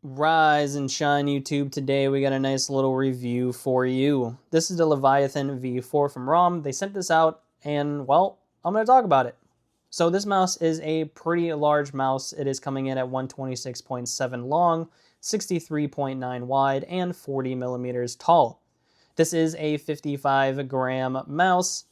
Rise and shine, YouTube. Today we got a nice little review for you. This is the Leviathan V4 from ROM. They sent this out and, well, I'm going to talk about it. So this mouse is a pretty large mouse. It is coming in at 126.7 long, 63.9 wide, and 40 millimeters tall. This is a 55-gram mouse.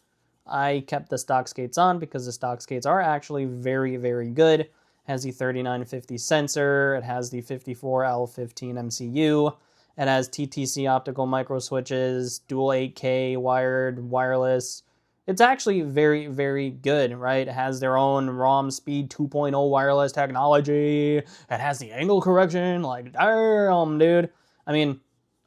I kept the stock skates on because the stock skates are actually very, very good. It has the 3950 sensor, it has the 54L15 MCU, it has TTC optical micro switches, dual 8K wired, wireless. It's actually very, very good, right? It has their own ROM Speed 2.0 wireless technology. It has the angle correction, like, damn, dude. I mean,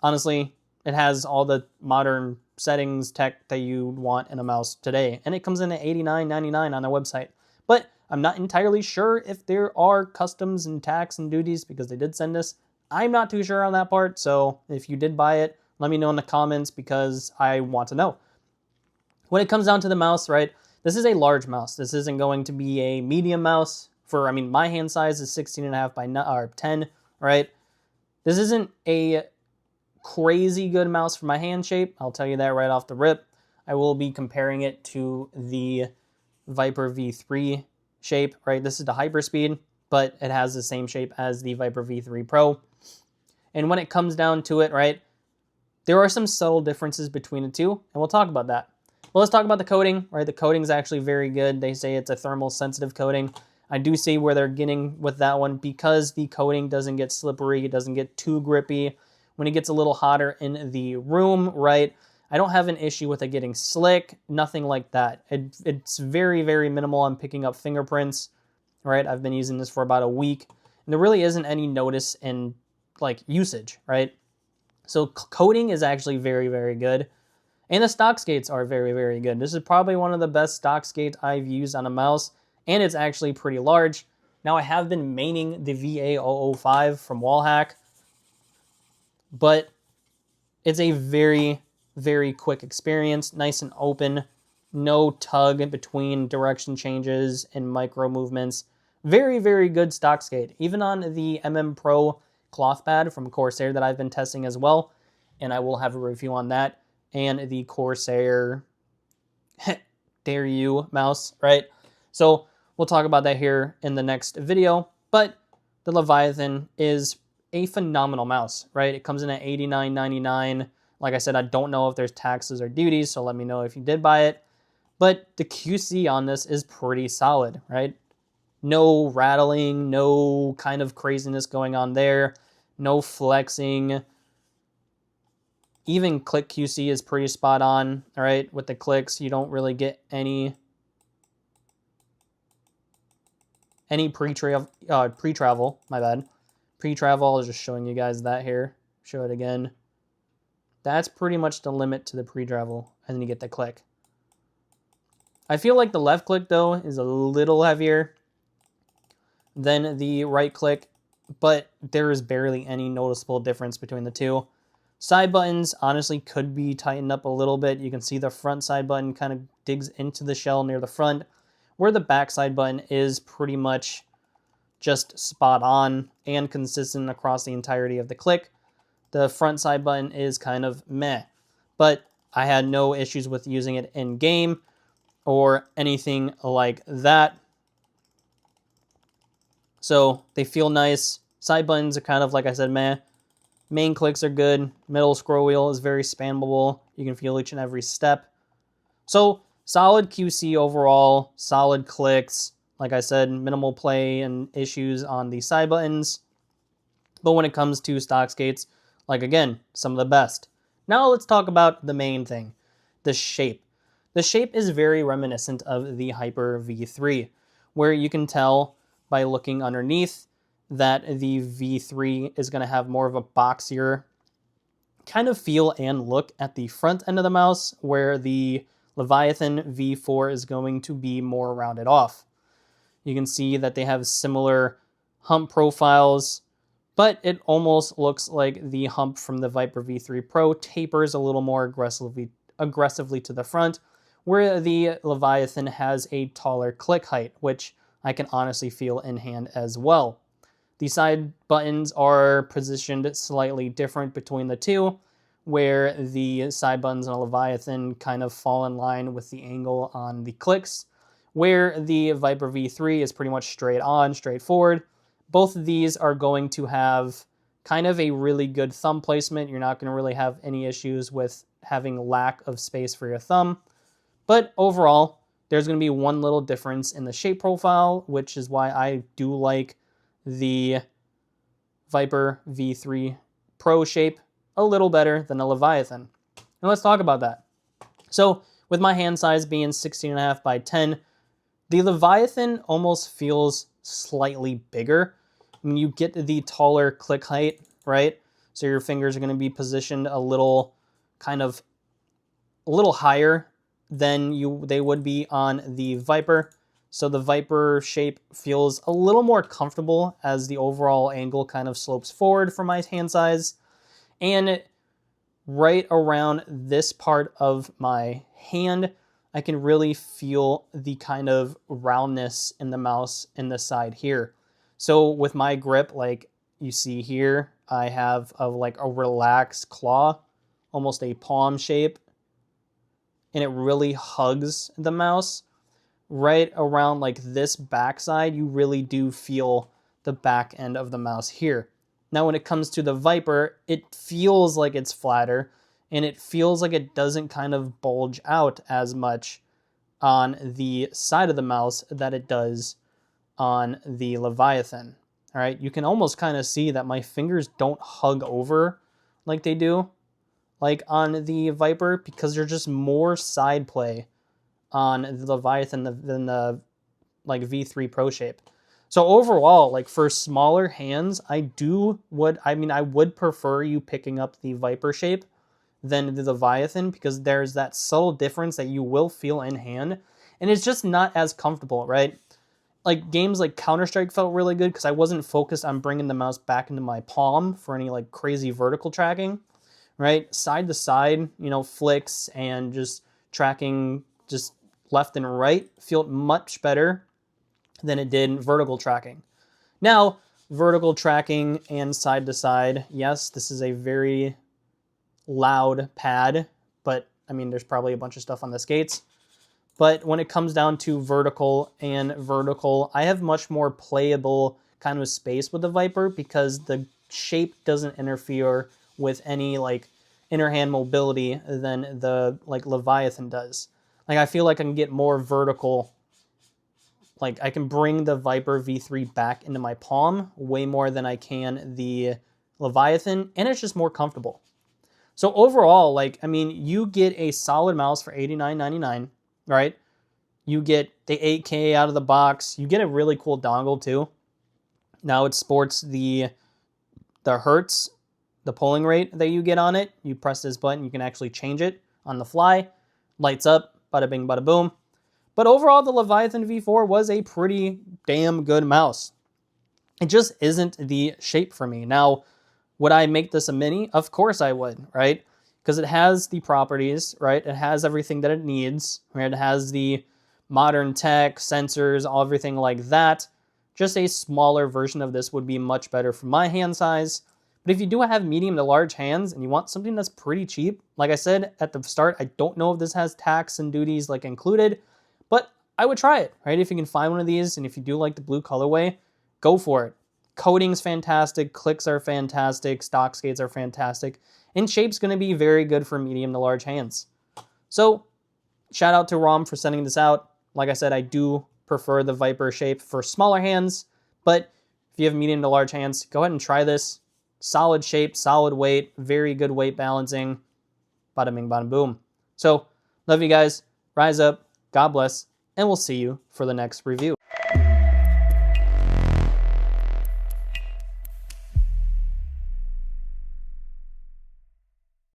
honestly, it has all the modern settings tech that you want in a mouse today, and it comes in at $89.99 on their website. But I'm not entirely sure if there are customs and tax and duties because they did send this. I'm not too sure on that part, so if you did buy it, let me know in the comments because I want to know. When it comes down to the mouse, right, this is a large mouse. This isn't going to be a medium mouse. My hand size is 16.5 by 10, right? This isn't a crazy good mouse for my hand shape. I'll tell you that right off the rip. I will be comparing it to the Viper V3 shape, right? This is the Hyperspeed, but it has the same shape as the Viper V3 Pro. And when it comes down to it, right, there are some subtle differences between the two, and we'll talk about that. Well, let's talk about the coating, right? The coating is actually very good. They say it's a thermal sensitive coating. I do see where they're getting with that one because the coating doesn't get slippery. It doesn't get too grippy. When it gets a little hotter in the room, right, I don't have an issue with it getting slick, nothing like that. It's very, very minimal. I'm picking up fingerprints, right? I've been using this for about a week, and there really isn't any notice in, like, usage, right? So coating is actually very, very good. And the stock skates are very, very good. This is probably one of the best stock skates I've used on a mouse, and it's actually pretty large. Now, I have been maining the VA005 from Wallhack, but it's a very, very quick experience, nice and open, no tug between direction changes and micro movements. Very, very good stock skate. Even on the Pro cloth pad from Corsair that I've been testing as well, and I will have a review on that, and the Corsair Dare You mouse, right? So we'll talk about that here in the next video, but the Leviathan is a phenomenal mouse, right? It comes in at $89.99. Like I said, I don't know if there's taxes or duties, so let me know if you did buy it. But the QC on this is pretty solid, right? No rattling, no kind of craziness going on there, no flexing. Even click QC is pretty spot on, all right? With the clicks, you don't really get any pre-travel, my bad. Pre-travel, I was just showing you guys that here. Show it again. That's pretty much the limit to the pre-travel, and then you get the click. I feel like the left click, though, is a little heavier than the right click, but there is barely any noticeable difference between the two. Side buttons, honestly, could be tightened up a little bit. You can see the front side button kind of digs into the shell near the front, where the back side button is pretty much just spot on and consistent across the entirety of the click. The front side button is kind of meh, but I had no issues with using it in game or anything like that. So they feel nice. Side buttons are kind of, like I said, meh. Main clicks are good. Middle scroll wheel is very spammable. You can feel each and every step. So solid QC overall, solid clicks. Like I said, minimal play and issues on the side buttons. But when it comes to stock skates, like, again, some of the best. Now let's talk about the main thing, the shape. The shape is very reminiscent of the Hyper V3, where you can tell by looking underneath that the V3 is going to have more of a boxier kind of feel and look at the front end of the mouse, where the Leviathan V4 is going to be more rounded off. You can see that they have similar hump profiles, but it almost looks like the hump from the Viper V3 Pro tapers a little more aggressively to the front, where the Leviathan has a taller click height, which I can honestly feel in hand as well. The side buttons are positioned slightly different between the two, where the side buttons on a Leviathan kind of fall in line with the angle on the clicks, where the Viper V3 is pretty much straight on, straightforward. Both of these are going to have kind of a really good thumb placement. You're not going to really have any issues with having lack of space for your thumb. But overall, there's going to be one little difference in the shape profile, which is why I do like the Viper V3 Pro Shape a little better than the Leviathan. And let's talk about that. So with my hand size being 16.5 by 10, the Leviathan almost feels slightly bigger. I mean, you get the taller click height, right? So your fingers are going to be positioned a little higher than they would be on the Viper. So the Viper shape feels a little more comfortable as the overall angle kind of slopes forward for my hand size. And right around this part of my hand, I can really feel the kind of roundness in the mouse in the side here. So with my grip, like you see here, I have a relaxed claw, almost a palm shape, and it really hugs the mouse. Right around like this backside, you really do feel the back end of the mouse here. Now, when it comes to the Viper, it feels like it's flatter, and it feels like it doesn't kind of bulge out as much on the side of the mouse that it does on the Leviathan. All right, you can almost kind of see that my fingers don't hug over like they do like on the Viper, because there's just more side play on the Leviathan than the like V3 Pro Shape. So overall, like for smaller hands, I would prefer you picking up the Viper shape than the Leviathan, because there's that subtle difference that you will feel in hand, and it's just not as comfortable, right? Like games like Counter-Strike felt really good because I wasn't focused on bringing the mouse back into my palm for any like crazy vertical tracking, right? Side to side, flicks and just tracking just left and right felt much better than it did vertical tracking. Now, vertical tracking and side to side, yes, this is a very loud pad, but I mean, there's probably a bunch of stuff on the skates. But when it comes down to vertical, I have much more playable kind of space with the Viper because the shape doesn't interfere with any like inner hand mobility than the like Leviathan does. Like I feel like I can get more vertical. Like I can bring the Viper V3 back into my palm way more than I can the Leviathan, and it's just more comfortable. So overall, like, I mean, you get a solid mouse for $89.99, right? You get the 8K out of the box. You get a really cool dongle too. Now it sports the hertz, the polling rate that you get on it. You press this button, you can actually change it on the fly. Lights up, bada bing, bada boom. But overall, the Leviathan V4 was a pretty damn good mouse. It just isn't the shape for me. Now, would I make this a mini? Of course I would, right? Because it has the properties, right? It has everything that it needs, right? It has the modern tech, sensors, everything like that. Just a smaller version of this would be much better for my hand size. But if you do have medium to large hands and you want something that's pretty cheap, like I said at the start, I don't know if this has tax and duties like included, but I would try it, right? If you can find one of these, and if you do like the blue colorway, go for it. Coating's fantastic, clicks are fantastic, stock skates are fantastic, and shape's going to be very good for medium to large hands. So, shout out to ROM for sending this out. Like I said, I do prefer the Viper shape for smaller hands, but if you have medium to large hands, go ahead and try this. Solid shape, solid weight, very good weight balancing. Bada bing, bada boom. So, love you guys. Rise up. God bless. And we'll see you for the next review.